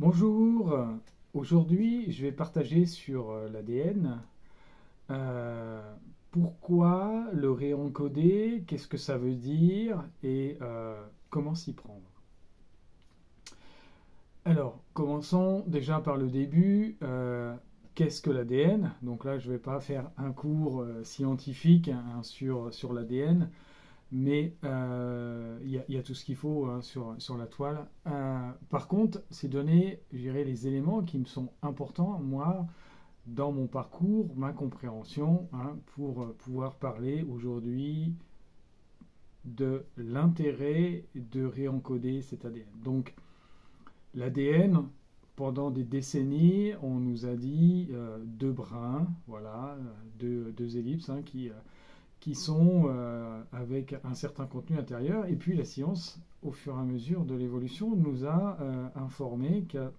Bonjour, aujourd'hui je vais partager sur l'ADN. Pourquoi le réencoder, qu'est-ce que ça veut dire et comment s'y prendre. Alors, commençons déjà par le début. Qu'est-ce que l'ADN? Donc là, je ne vais pas faire un cours scientifique sur l'ADN, mais y a tout ce qu'il faut hein, sur la toile. Par contre, ces données, je dirais les éléments qui me sont importants, moi, dans mon parcours, ma compréhension, hein, pour pouvoir parler aujourd'hui de l'intérêt de réencoder cet ADN. Donc, l'ADN, pendant des décennies, on nous a dit deux brins, voilà, deux ellipses hein, qui sont avec un certain contenu intérieur. Et puis la science, au fur et à mesure de l'évolution, nous a informé qu'il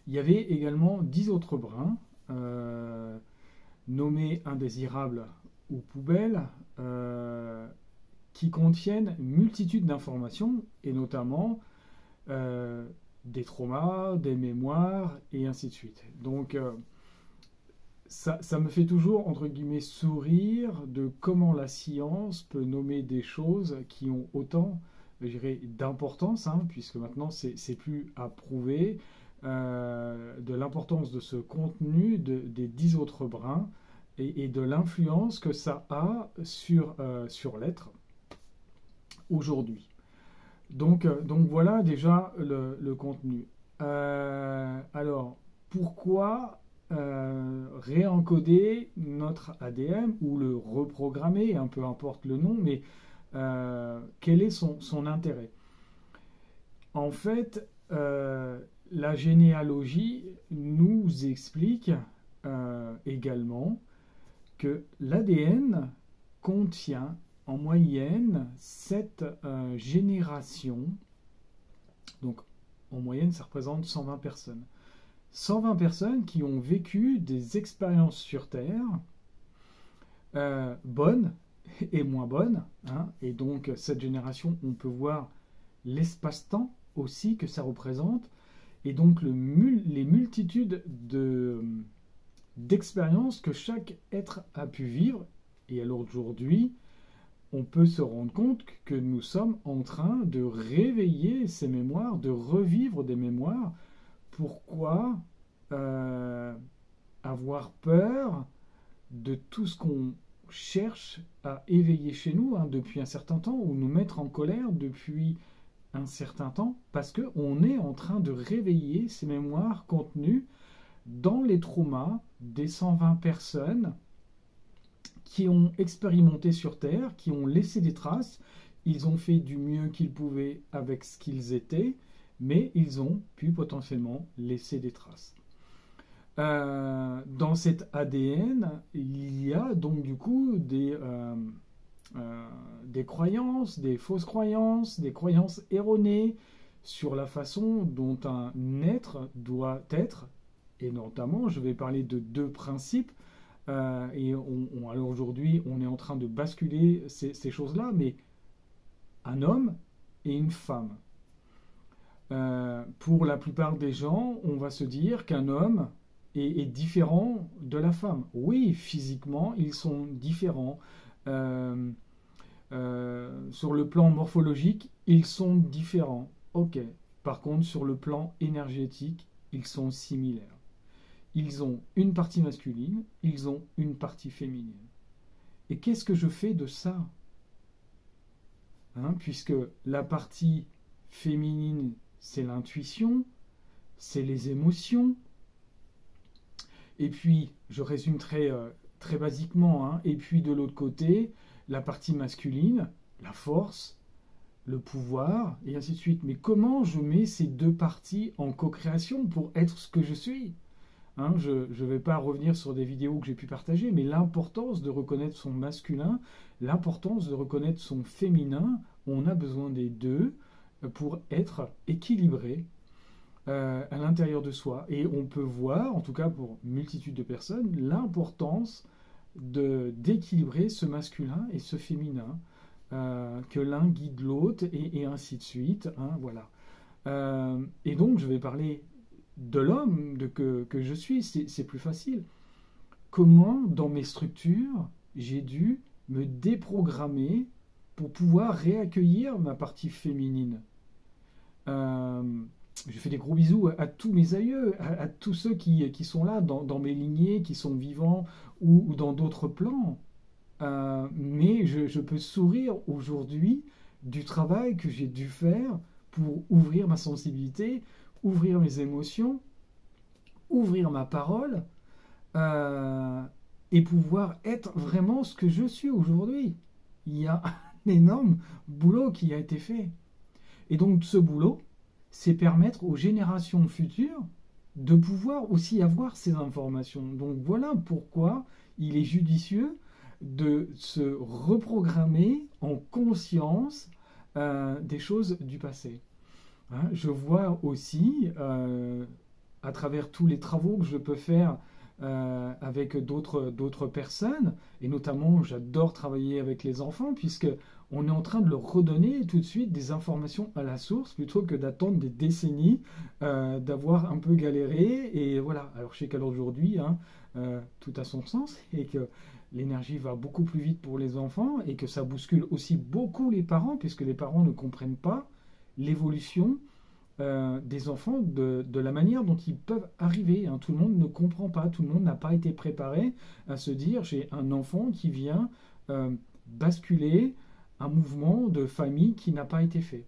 y avait également 10 autres brins, nommés indésirables ou poubelles, qui contiennent une multitude d'informations, et notamment des traumas, des mémoires, et ainsi de suite. Donc, ça me fait toujours, entre guillemets, sourire de comment la science peut nommer des choses qui ont autant, je dirais, d'importance, hein, puisque maintenant, c'est plus à prouver de l'importance de ce contenu des 10 autres brins et de l'influence que ça a sur l'être aujourd'hui. Donc voilà déjà le contenu. Alors, pourquoi réencoder notre ADN ou le reprogrammer, un peu importe le nom, mais quel est son intérêt? En fait, la généalogie nous explique également que l'ADN contient en moyenne 7 générations. Donc en moyenne, ça représente 120 personnes. 120 personnes qui ont vécu des expériences sur Terre, bonnes et moins bonnes. Hein, et donc cette génération, on peut voir l'espace-temps aussi que ça représente. Et donc les multitudes d'expériences que chaque être a pu vivre. Et alors aujourd'hui, on peut se rendre compte que nous sommes en train de réveiller ces mémoires, de revivre des mémoires. Pourquoi avoir peur de tout ce qu'on cherche à éveiller chez nous hein, depuis un certain temps, ou nous mettre en colère depuis un certain temps, parce qu'on est en train de réveiller ces mémoires contenues dans les traumas des 120 personnes qui ont expérimenté sur Terre, qui ont laissé des traces. Ils ont fait du mieux qu'ils pouvaient avec ce qu'ils étaient, mais ils ont pu potentiellement laisser des traces. Dans cet ADN, il y a donc du coup des croyances, des fausses croyances, des croyances erronées sur la façon dont un être doit être. Et notamment, je vais parler de deux principes. Alors aujourd'hui, on est en train de basculer ces choses-là, mais un homme et une femme. Pour la plupart des gens, on va se dire qu'un homme est différent de la femme. Oui, physiquement, ils sont différents. Sur le plan morphologique, ils sont différents. Ok. Par contre, sur le plan énergétique, ils sont similaires. Ils ont une partie masculine, ils ont une partie féminine. Et qu'est-ce que je fais de ça hein, puisque la partie féminine, c'est l'intuition, c'est les émotions. Et puis, je résume très basiquement, hein, et puis de l'autre côté, la partie masculine, la force, le pouvoir, et ainsi de suite. Mais comment je mets ces deux parties en co-création pour être ce que je suis hein, je ne vais pas revenir sur des vidéos que j'ai pu partager, mais l'importance de reconnaître son masculin, l'importance de reconnaître son féminin, on a besoin des deux pour être équilibré à l'intérieur de soi. Et on peut voir, en tout cas pour une multitude de personnes, l'importance d'équilibrer ce masculin et ce féminin, que l'un guide l'autre, et ainsi de suite. Hein, voilà. Et donc, je vais parler de l'homme que je suis, c'est plus facile. Comment, dans mes structures, j'ai dû me déprogrammer pour pouvoir réaccueillir ma partie féminine. Euh, je fais des gros bisous à tous mes aïeux, à tous ceux qui sont là dans mes lignées, qui sont vivants ou dans d'autres plans. Mais je peux sourire aujourd'hui du travail que j'ai dû faire pour ouvrir ma sensibilité, ouvrir mes émotions, ouvrir ma parole euh, et pouvoir être vraiment ce que je suis aujourd'hui. Il y a un énorme boulot qui a été fait. Et donc ce boulot, c'est permettre aux générations futures de pouvoir aussi avoir ces informations. Donc voilà pourquoi il est judicieux de se reprogrammer en conscience des choses du passé. Hein, je vois aussi, à travers tous les travaux que je peux faire avec d'autres personnes, et notamment j'adore travailler avec les enfants, puisque on est en train de leur redonner tout de suite des informations à la source, plutôt que d'attendre des décennies, d'avoir un peu galéré, et voilà. Alors je sais qu'à l'aujourd'hui, hein, tout a son sens, et que l'énergie va beaucoup plus vite pour les enfants, et que ça bouscule aussi beaucoup les parents, puisque les parents ne comprennent pas l'évolution des enfants de la manière dont ils peuvent arriver. Hein. Tout le monde ne comprend pas, tout le monde n'a pas été préparé à se dire j'ai un enfant qui vient basculer un mouvement de famille qui n'a pas été fait.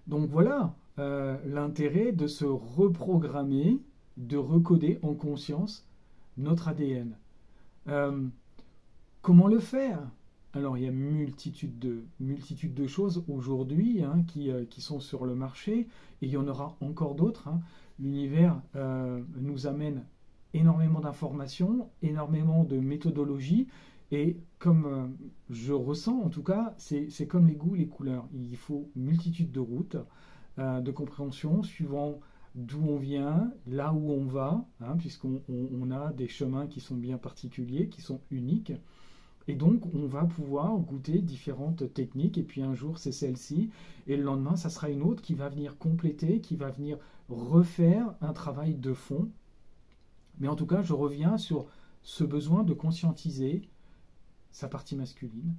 Donc voilà l'intérêt de se reprogrammer, de recoder en conscience notre ADN. Comment le faire? Alors, il y a multitude de choses aujourd'hui hein, qui sont sur le marché, et il y en aura encore d'autres. Hein. L'univers nous amène énormément d'informations, énormément de méthodologies, et comme je ressens, en tout cas, c'est comme les goûts, les couleurs. Il faut multitude de routes de compréhension suivant d'où on vient, là où on va, hein, puisqu'on a des chemins qui sont bien particuliers, qui sont uniques. Et donc, on va pouvoir goûter différentes techniques, et puis un jour, c'est celle-ci, et le lendemain, ça sera une autre qui va venir compléter, qui va venir refaire un travail de fond. Mais en tout cas, je reviens sur ce besoin de conscientiser sa partie masculine,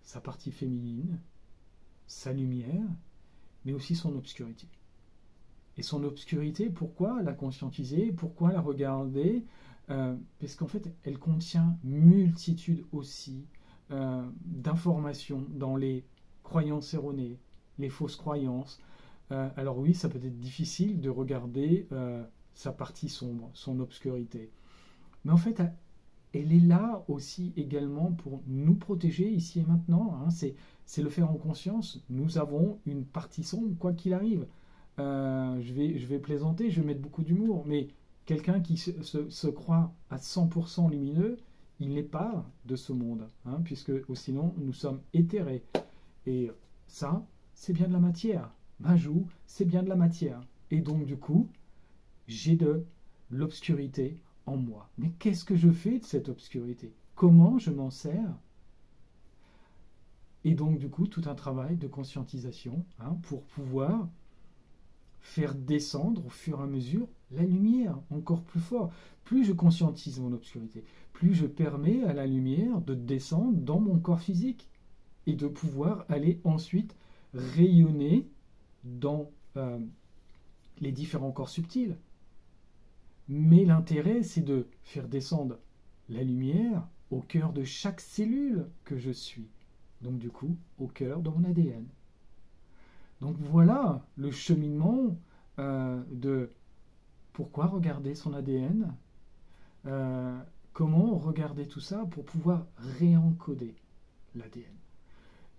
sa partie féminine, sa lumière, mais aussi son obscurité. Et son obscurité, pourquoi la conscientiser? Pourquoi la regarder? Parce qu'en fait, elle contient multitude aussi d'informations dans les croyances erronées, les fausses croyances. Alors oui, ça peut être difficile de regarder sa partie sombre, son obscurité. Mais en fait, elle est là aussi également pour nous protéger ici et maintenant. Hein. C'est le faire en conscience. Nous avons une partie sombre, quoi qu'il arrive. Je vais plaisanter, je vais mettre beaucoup d'humour, mais quelqu'un qui se croit à 100% lumineux, il n'est pas de ce monde, hein, puisque sinon nous sommes éthérés. Et ça, c'est bien de la matière. Majou, c'est bien de la matière. Et donc du coup, j'ai de l'obscurité en moi. Mais qu'est-ce que je fais de cette obscurité? Comment je m'en sers? Et donc du coup, tout un travail de conscientisation hein, pour pouvoir faire descendre au fur et à mesure la lumière encore plus fort. Plus je conscientise mon obscurité, plus je permets à la lumière de descendre dans mon corps physique et de pouvoir aller ensuite rayonner dans les différents corps subtils. Mais l'intérêt, c'est de faire descendre la lumière au cœur de chaque cellule que je suis. Donc du coup, au cœur de mon ADN. Donc voilà le cheminement de pourquoi regarder son ADN, comment regarder tout ça pour pouvoir réencoder l'ADN.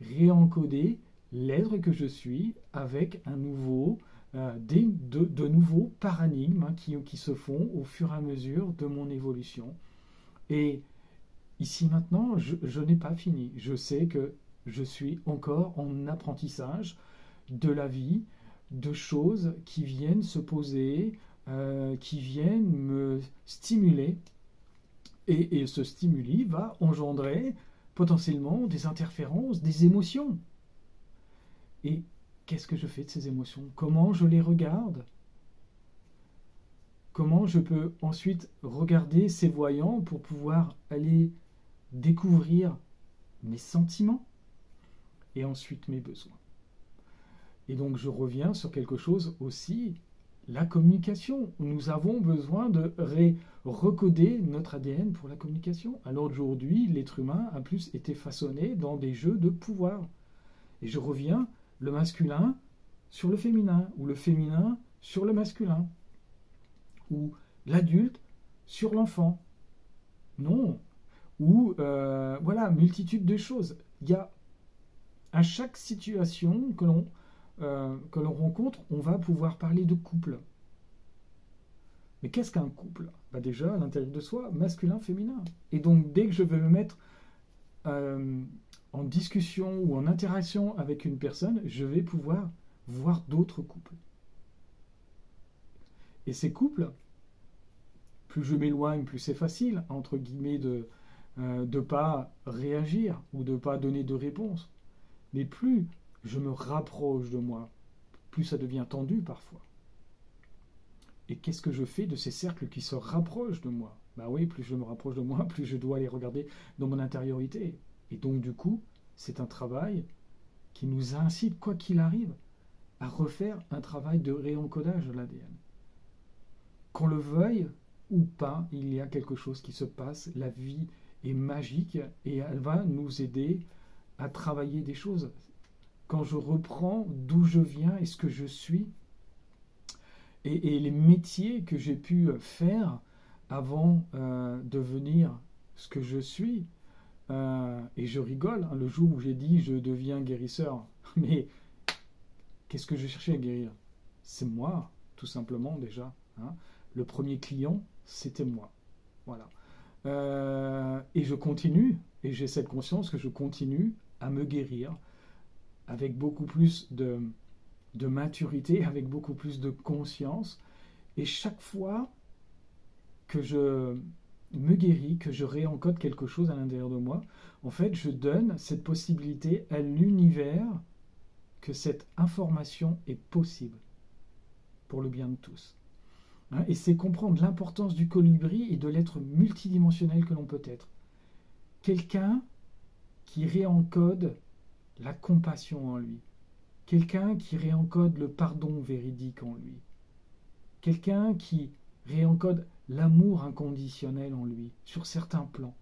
Réencoder l'être que je suis avec un nouveau, de nouveaux paradigmes hein, qui se font au fur et à mesure de mon évolution. Et ici maintenant, je n'ai pas fini. Je sais que je suis encore en apprentissage de la vie, de choses qui viennent se poser, qui viennent me stimuler. Et ce stimuli va engendrer potentiellement des interférences, des émotions. Et qu'est-ce que je fais de ces émotions? Comment je les regarde? Comment je peux ensuite regarder ces voyants pour pouvoir aller découvrir mes sentiments et ensuite mes besoins? Et donc je reviens sur quelque chose aussi, la communication. Nous avons besoin de recoder notre ADN pour la communication. Alors aujourd'hui, l'être humain a plus été façonné dans des jeux de pouvoir. Et je reviens, le masculin sur le féminin, ou le féminin sur le masculin, ou l'adulte sur l'enfant. Non. Ou, voilà, multitude de choses. Il y a, à chaque situation que l'on rencontre, on va pouvoir parler de couple. Mais qu'est-ce qu'un couple? Déjà, à l'intérieur de soi, masculin, féminin. Et donc, dès que je veux me mettre en discussion ou en interaction avec une personne, je vais pouvoir voir d'autres couples. Et ces couples, plus je m'éloigne, plus c'est facile, entre guillemets, de ne pas réagir ou de ne pas donner de réponse. Mais plus je me rapproche de moi, plus ça devient tendu parfois. Et qu'est-ce que je fais de ces cercles qui se rapprochent de moi? Oui, plus je me rapproche de moi, plus je dois les regarder dans mon intériorité. Et donc du coup, c'est un travail qui nous incite, quoi qu'il arrive, à refaire un travail de réencodage de l'ADN. Qu'on le veuille ou pas, il y a quelque chose qui se passe, la vie est magique et elle va nous aider à travailler des choses. Quand je reprends d'où je viens et ce que je suis, et les métiers que j'ai pu faire avant de devenir ce que je suis, et je rigole, hein, le jour où j'ai dit je deviens guérisseur, mais qu'est-ce que je cherchais à guérir? C'est moi, tout simplement déjà. Hein. Le premier client, c'était moi. Voilà. Et je continue, et j'ai cette conscience que je continue à me guérir avec beaucoup plus de maturité, avec beaucoup plus de conscience. Et chaque fois que je me guéris, que je réencode quelque chose à l'intérieur de moi, en fait, je donne cette possibilité à l'univers que cette information est possible pour le bien de tous. Hein, et c'est comprendre l'importance du colibri et de l'être multidimensionnel que l'on peut être. Quelqu'un qui réencode la compassion en lui. Quelqu'un qui réencode le pardon véridique en lui. Quelqu'un qui réencode l'amour inconditionnel en lui, sur certains plans.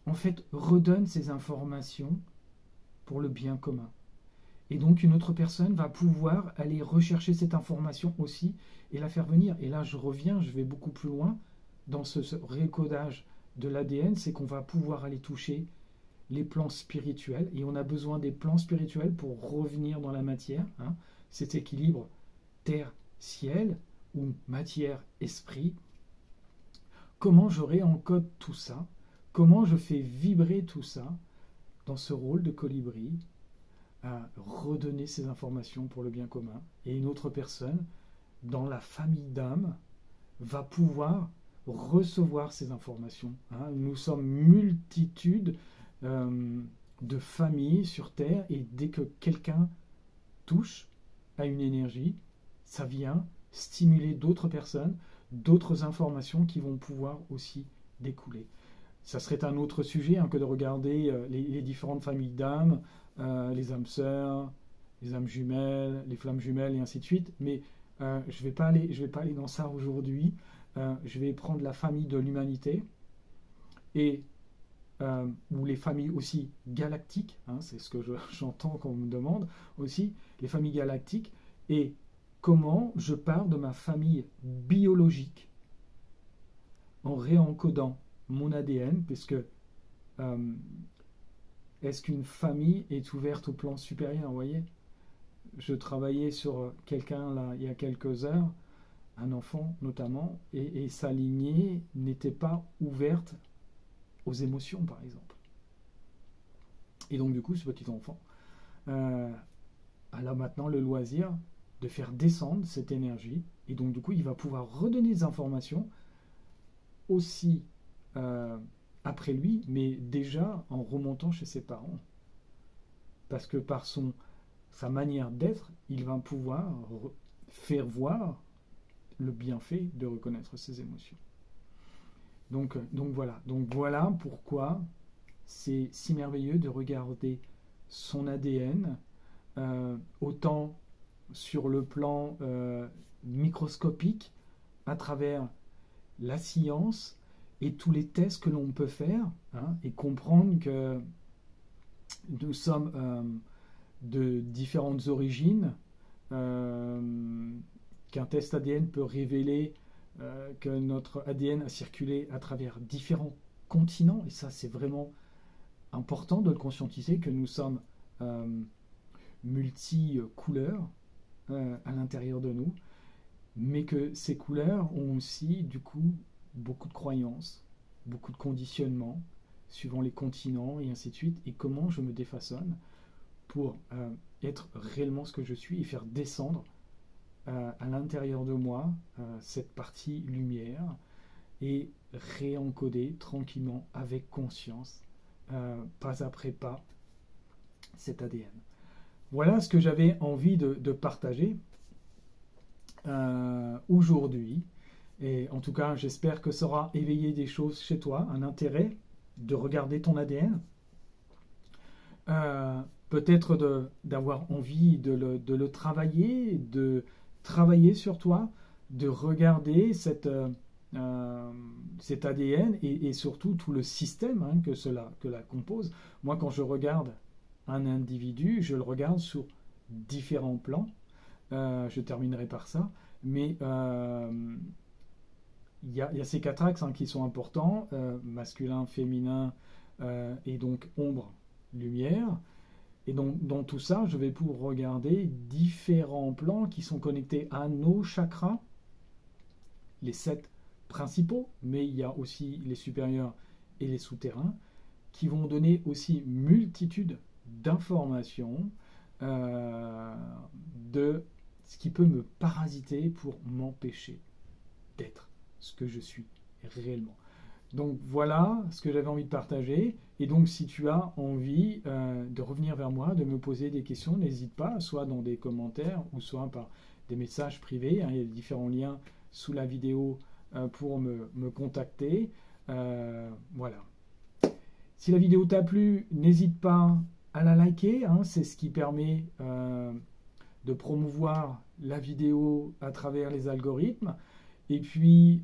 En fait, redonne ces informations pour le bien commun. Et donc, une autre personne va pouvoir aller rechercher cette information aussi et la faire venir. Et là, je reviens, je vais beaucoup plus loin dans ce récodage de l'ADN, c'est qu'on va pouvoir aller toucher les plans spirituels, et on a besoin des plans spirituels pour revenir dans la matière, hein, cet équilibre terre-ciel, ou matière-esprit. Comment je réencode tout ça? Comment je fais vibrer tout ça dans ce rôle de colibri, à redonner ces informations pour le bien commun? Et une autre personne, dans la famille d'âme, va pouvoir recevoir ces informations. Hein. Nous sommes multitudes de familles sur Terre, et dès que quelqu'un touche à une énergie, ça vient stimuler d'autres personnes, d'autres informations qui vont pouvoir aussi découler. Ça serait un autre sujet hein, que de regarder les différentes familles d'âmes, les âmes sœurs, les âmes jumelles, les flammes jumelles et ainsi de suite, mais je vais pas aller dans ça aujourd'hui. Je vais prendre la famille de l'humanité, et ou les familles aussi galactiques, hein, c'est ce que j'entends quand on me demande aussi, les familles galactiques, et comment je pars de ma famille biologique en réencodant mon ADN, puisque est-ce qu'une famille est ouverte au plan supérieur? Vous voyez, je travaillais sur quelqu'un là il y a quelques heures, un enfant notamment, et sa lignée n'était pas ouverte aux émotions, par exemple. Et donc, du coup, ce petit enfant a maintenant le loisir de faire descendre cette énergie, et donc, du coup, il va pouvoir redonner des informations aussi après lui, mais déjà en remontant chez ses parents. Parce que par son sa manière d'être, il va pouvoir faire voir le bienfait de reconnaître ses émotions. Donc voilà pourquoi c'est si merveilleux de regarder son ADN, autant sur le plan microscopique, à travers la science et tous les tests que l'on peut faire, hein, et comprendre que nous sommes de différentes origines, qu'un test ADN peut révéler que notre ADN a circulé à travers différents continents, et ça c'est vraiment important de le conscientiser, que nous sommes multicouleurs à l'intérieur de nous, mais que ces couleurs ont aussi du coup beaucoup de croyances, beaucoup de conditionnements, suivant les continents et ainsi de suite, et comment je me défaçonne pour être réellement ce que je suis et faire descendre à l'intérieur de moi cette partie lumière et réencoder tranquillement avec conscience, pas après pas, cet ADN. Voilà ce que j'avais envie de partager aujourd'hui, et en tout cas j'espère que ça aura éveillé des choses chez toi, un intérêt de regarder ton ADN, peut-être d'avoir envie de le travailler, de travailler sur toi, de regarder cet ADN et surtout tout le système, hein, que la compose. Moi, quand je regarde un individu, je le regarde sur différents plans. Je terminerai par ça, mais il y a ces 4 axes, hein, qui sont importants, masculin, féminin, et donc ombre, lumière. Et donc dans tout ça, je vais pouvoir regarder différents plans qui sont connectés à nos chakras, les 7 principaux, mais il y a aussi les supérieurs et les souterrains, qui vont donner aussi multitude d'informations de ce qui peut me parasiter pour m'empêcher d'être ce que je suis réellement. Donc voilà ce que j'avais envie de partager. Et donc si tu as envie de revenir vers moi, de me poser des questions, n'hésite pas, soit dans des commentaires ou soit par des messages privés, hein. Il y a différents liens sous la vidéo pour me contacter. Voilà. Si la vidéo t'a plu, n'hésite pas à la liker, hein. C'est ce qui permet de promouvoir la vidéo à travers les algorithmes. Et puis,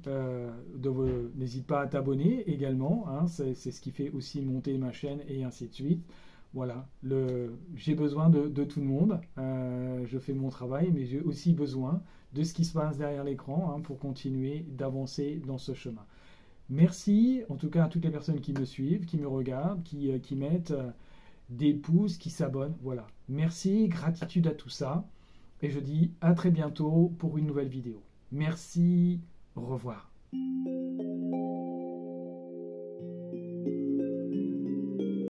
n'hésite pas à t'abonner également, hein, c'est ce qui fait aussi monter ma chaîne et ainsi de suite. Voilà, j'ai besoin de tout le monde, je fais mon travail, mais j'ai aussi besoin de ce qui se passe derrière l'écran, hein, pour continuer d'avancer dans ce chemin. Merci en tout cas à toutes les personnes qui me suivent, qui me regardent, qui mettent des pouces, qui s'abonnent. Voilà, merci, gratitude à tout ça, et je dis à très bientôt pour une nouvelle vidéo. Merci, au revoir.